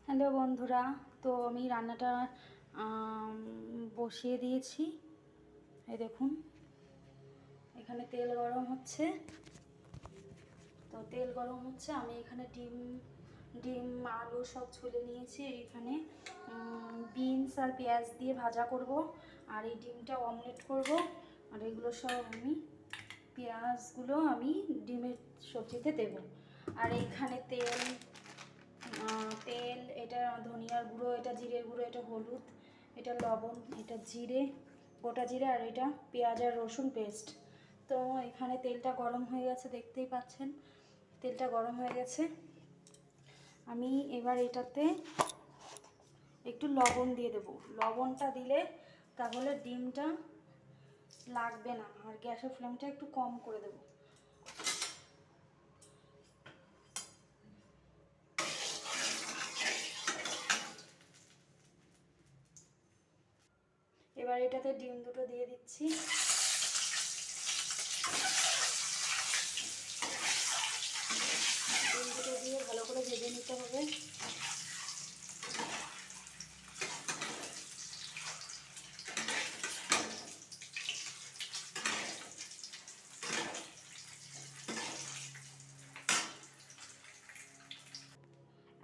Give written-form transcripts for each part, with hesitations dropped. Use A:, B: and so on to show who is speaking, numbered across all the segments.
A: Hello বন্ধুরা, তো আমি রান্নাটা বসিয়ে দিয়েছি। এই দেখুন, এখানে তেল গরম হচ্ছে। তো তেল গরম হচ্ছে, আমি এখানে ডিম ডিম আলু সব ছুলে নিয়েছি। এখানে বিনস আর পেঁয়াজ দিয়ে ভাজা করব, আর এই ডিমটা অমলেট করব। আর এগুলো সব পেঁয়াজগুলো আমি ডিমের সবজিতে দেব। আর এখানে তেল, এটা ধনিয়ার গুঁড়ো, এটা জিরের গুঁড়ো, এটা হলুদ, এটা লবণ, এটা জিরে, গোটা জিরে, আর এটা পেঁয়াজ আর রসুন পেস্ট। তো এখানে তেলটা গরম হয়ে গেছে, দেখতেই পাচ্ছেন তেলটা গরম হয়ে গেছে। আমি এবার এটাতে একটু লবণ দিয়ে দেবো। লবণটা দিলে তাহলে ডিমটা লাগবে না, আর গ্যাসের ফ্লেমটা একটু কম করে দেবো। এবার এটাতে ডিম দুটো দিয়ে দিচ্ছি। ডিম দুটো দিয়ে ভালো করে ভেজে নিতে হবে।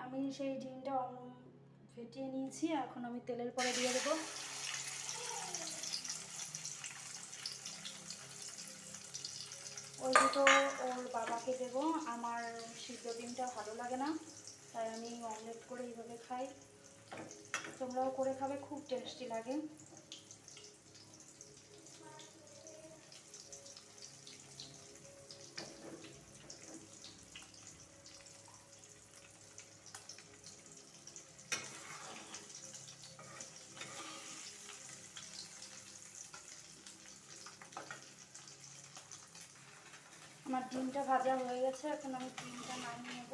A: আমি সেই ডিমটা ফেটিয়ে নিয়েছি, এখন আমি তেলের পরে দিয়ে দেবো। ওই দুটো ওর বাবাকে দেব। আমার সিদ্ধ ডিমটা ভালো লাগে না, তাই আমি অমলেট করে এইভাবে খাই। তোমরাও করে খাবে, খুব টেস্টি লাগে। আমার ডিমটা ভাজা হয়ে গেছে, এখন আমি ডিমটা নামিয়ে নেব।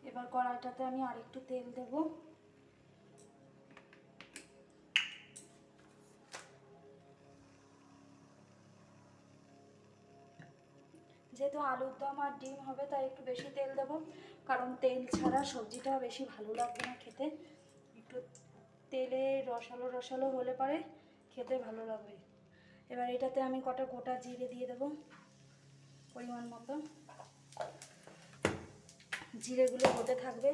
A: এবার কড়াইটাতে আমি আরেকটু তেল দেব। যেহেতু আলুর দম আর ডিম হবে, তাই একটু বেশি তেল দেব, কারণ তেল ছাড়া সবজিটাও বেশি ভালো লাগবে না খেতে। একটু তেলে রসালো রসালো হলে পরে খেতে ভালো লাগবে। এবার এটাতে আমি কটা গোটা জিরে দিয়ে দেব, পরিমাণ মতো। জিরেগুলো হতে থাকবে।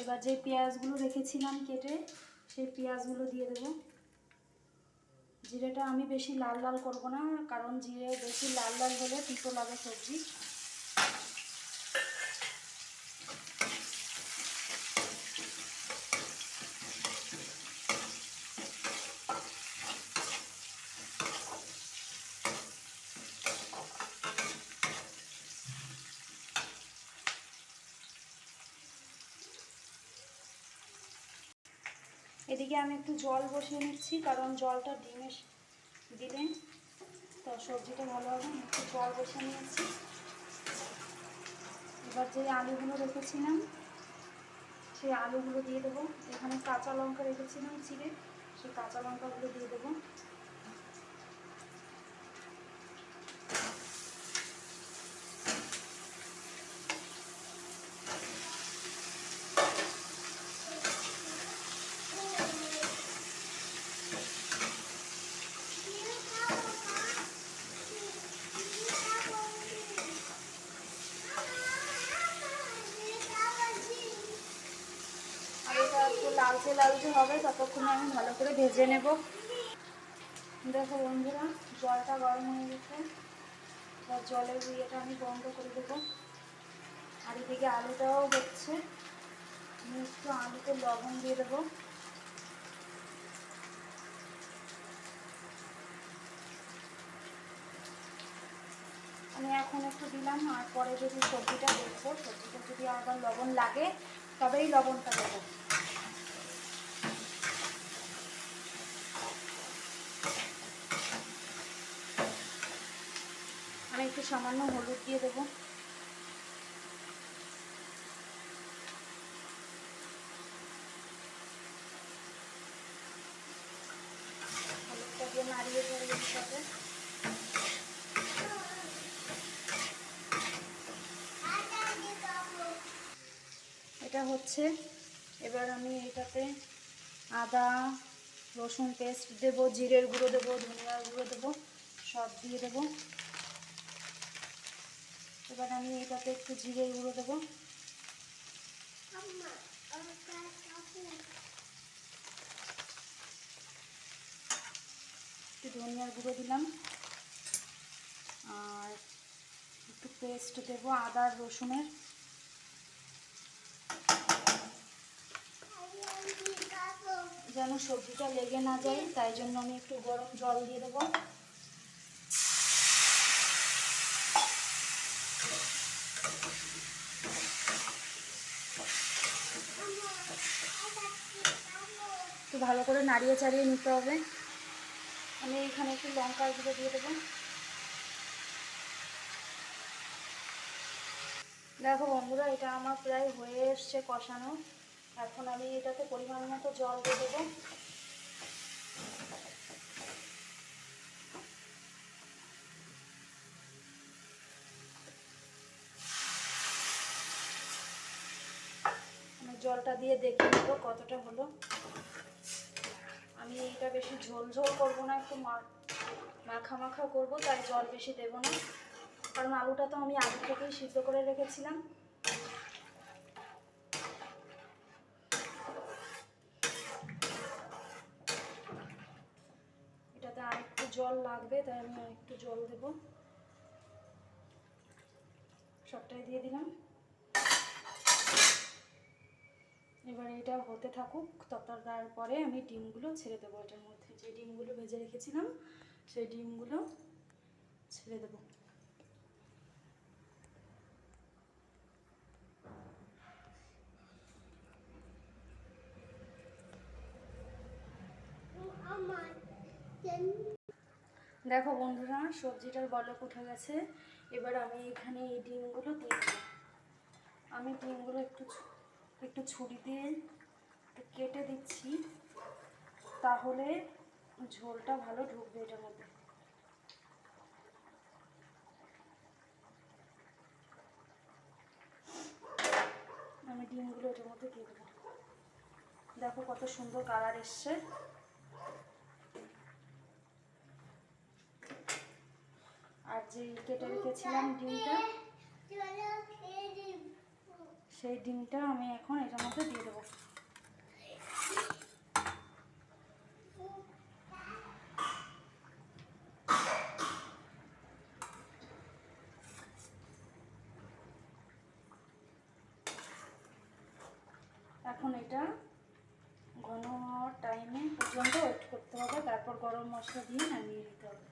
A: এবার যে পেঁয়াজগুলো রেখেছিলাম কেটে, সেই পেঁয়াজগুলো দিয়ে দেবো। জিরেটা আমি বেশি লাল লাল করব না, কারণ জিরে বেশি লাল লাল হলে তিতো লাগে সবজি। এদিকে আমি একটু জল বসিয়ে নিচ্ছি, কারণ জলটা ডিমে দিলে তো সবজিটা ভালো হবে। একটু জল বসিয়ে নিয়েছি। এবার যে আলুগুলো রেখেছিলাম, সেই আলুগুলো দিয়ে দেবো। এখানে কাঁচা লঙ্কা রেখেছিলাম চিড়ে, সেই কাঁচা লঙ্কাগুলো দিয়ে দেবো। আর এটা একটু লালচে লালচে হবে, ততক্ষণে আমি ভালো করে ভেজে নেব। দেখো বন্ধুরা, জলটা গরম হয়ে গেছে। এবার জলের ইয়েটা আমি বন্ধ করে দেবো। আর এদিকে আলুটাও হচ্ছে, আমি একটু আলুতে লবণ দিয়ে দেবো। আমি এখন একটু দিলাম, আর পরে যদি সবজিটা দেখবো, সবজিটা যদি আবার লবণ লাগে তবেই লবণটা দেবো। আমি আমি একটু সামান্য হলুদ দিয়ে দেবো। হলুদটা দিয়ে নাড়িয়ে চাড়িয়ে দিতে হবে। এটা হচ্ছে, এবার আমি এটাতে আদা রসুন পেস্ট দেবো, জিরের গুঁড়ো দেবো, ধনিয়ার গুঁড়ো দেবো, সব দিয়ে দেবো। এবার আমি এটাতে একটু জিরের গুঁড়ো দেবো, একটু ধনিয়ার গুঁড়ো দিলাম, আর একটু পেস্ট দেবো আদা আর রসুনের। যেন সবজিটা লেগে না যায় তাই জন্য আমি একটু গরম জল দিয়ে দেবো। একটু ভালো করে নাড়িয়ে চাড়িয়ে নিতে হবে। আমি এখানে একটু লঙ্কার গুঁড়ো দিয়ে দেবো। দেখো বন্ধুরা, এটা আমার প্রায় হয়ে এসছে কষানো। এখন আমি এটাতে পরিমাণ মতো জল দিয়ে দেবো। আমি জলটা দিয়ে দেখে নেব কতটা হলো। আমি এটা বেশি ঝোল ঝোল করবো না, একটু মাখা মাখা করবো, তাই জল বেশি দেবো না, কারণ আলুটা তো আমি আগে থেকেই সিদ্ধ করে রেখেছিলাম। এটাতে আরেকটু জল লাগবে, তাই আমি আরেকটু জল দেবো। সবটাই দিয়ে দিলাম। এবার এটা হতে থাকুক, তারপরে আমি ডিমগুলো ছেড়ে দেবো এটার মধ্যে। যে ডিমগুলো ভেজে রেখেছিলাম সেই ডিমগুলো ছেড়ে দেবো। দেখো বন্ধুরা, সবজিটার বলক উঠে গেছে। এবার আমি এখানে এই ডিমগুলো দিয়ে দেবো। আমি ডিমগুলো একটু ছুরি দিয়ে কেটে দিচ্ছি, তাহলে ঝোলটা ভালো ঢুকবে এটার মধ্যে। আমি ডিমগুলো এটার মধ্যে দিয়ে দেবো। দেখো কত সুন্দর কালার এসছে। আর যে কেটে রেখেছিলাম ডিমটা, সেই ডিমটা আমি এখন এটার মধ্যে দিয়ে দেবো। এখন এটা ঘন টাইমে পর্যন্ত ওয়েট করতে হবে, তারপর গরম মশলা দিয়ে নামিয়ে নিতে হবে।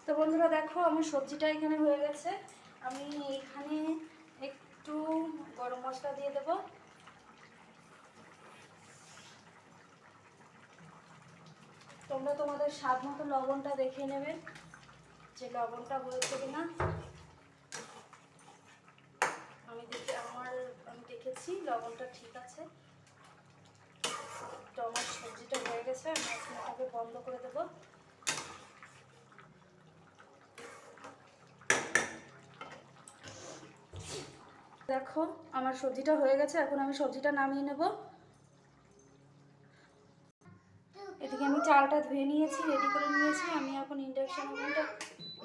A: তো বন্ধুরা দেখো, আমার সবজিটা এখানে হয়ে গেছে। আমি এখানে একটু গরম মশলা দিয়ে দেবো। তোমরা তোমাদের স্বাদ মতো লবণটা দেখে নেবে যে লবণটা হয়েছে কিনা। আমি দেখেছি লবণটা ঠিক আছে। তো আমার সবজিটা হয়ে গেছে, আমি এখন এটাকে বন্ধ করে দেবো। দেখো আমার সবজিটা হয়ে গেছে, এখন আমি সবজিটা নামিয়ে নেব। এদিকে আমি চালটা ধুয়ে নিয়েছি, রেডি করে নিয়েছি। আমি এখন ইন্ডাকশন ওভেনটা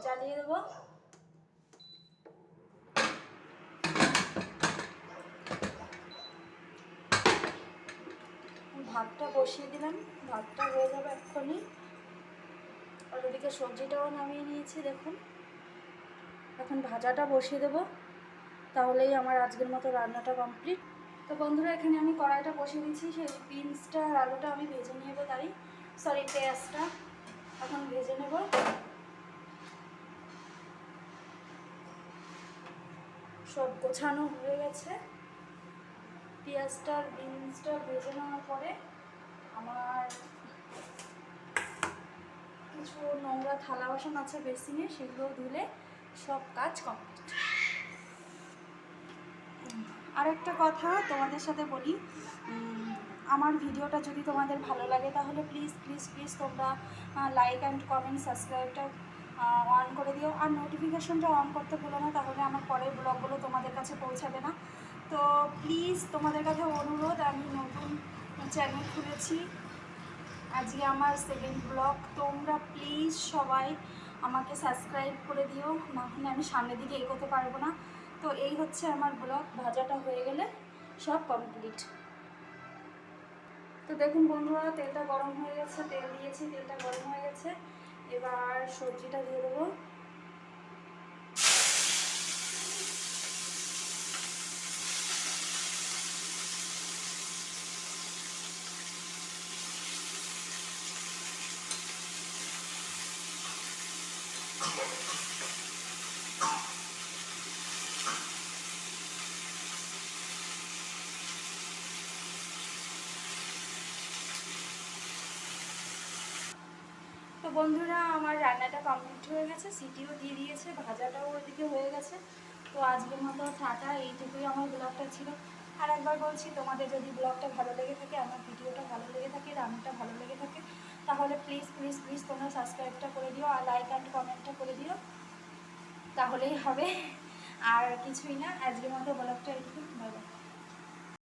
A: জ্বালিয়ে দেবো। ভাতটা বসিয়ে দিলাম, ভাতটা হয়ে যাবে এক্ষুনি। আর ওদিকে সবজিটাও নামিয়ে নিয়েছি দেখুন। এখন ভাজাটা বসিয়ে দেবো, তাহলেই আমার আজকের মতো রান্নাটা কমপ্লিট। তো বন্ধুরা এখানে আমি কড়াইটা বসিয়ে দিচ্ছি, সেই বিনসটা আর আলুটা আমি ভেজে নেবো, পেঁয়াজটা এখন ভেজে নেব। সব গোছানো হয়ে গেছে। পেঁয়াজটা আর বিনসটা ভেজে নেওয়ার পরে আমার কিছু নোংরা থালা বাসন আছে বেসিনে, সেগুলো ধুলে সব কাজ কমপ্লিট। আরেকটা কথা তোমাদের সাথে বলি, আমার ভিডিওটা যদি তোমাদের ভালো লাগে তাহলে প্লিজ প্লিজ প্লিজ তোমরা লাইক অ্যান্ড কমেন্ট সাবস্ক্রাইবটা অন করে দিও, আর নোটিফিকেশনটা অন করতে ভুলো না, তাহলে আমার পরের ব্লগগুলো তোমাদের কাছে পৌঁছাবে না। তো প্লিজ তোমাদের কাছে অনুরোধ, আমি নতুন চ্যানেল খুলেছি, আজকে আমার সেকেন্ড ব্লগ, তোমরা প্লিজ সবাই আমাকে সাবস্ক্রাইব করে দিও, না হলে আমি সামনের দিকে এগোতে পারবো না। তো এই হচ্ছে আমার ব্লগ, ভাজাটা হয়ে গেলে সব কমপ্লিট। তো দেখুন বন্ধুরা, তেলটা গরম হয়ে গেছে, তেল দিয়েছি, তেলটা গরম হয়ে গেছে, এবার সবজিটা দিয়ে দেবো। তো বন্ধুরা আমার রান্নাটা কমপ্লিট হয়ে গেছে, সিটিও দিয়ে দিয়েছে, ভাজাটাও ওইদিকে হয়ে গেছে। তো আজকের মতো টাটা, এইটুকুই আমার ব্লগটা ছিল। আর একবার বলছি, তোমাদের যদি ব্লগটা ভালো লেগে থাকে, আমার ভিডিওটা ভালো লেগে থাকে, রান্নাটা ভালো লেগে থাকে, তাহলে প্লিজ প্লিজ প্লিজ তোমরা সাবস্ক্রাইবটা করে দিও আর লাইক অ্যান্ড কমেন্টটা করে দিও, তাহলেই হবে। আর কিছুই না, আজকের মতো ব্লগটা এইটুকু।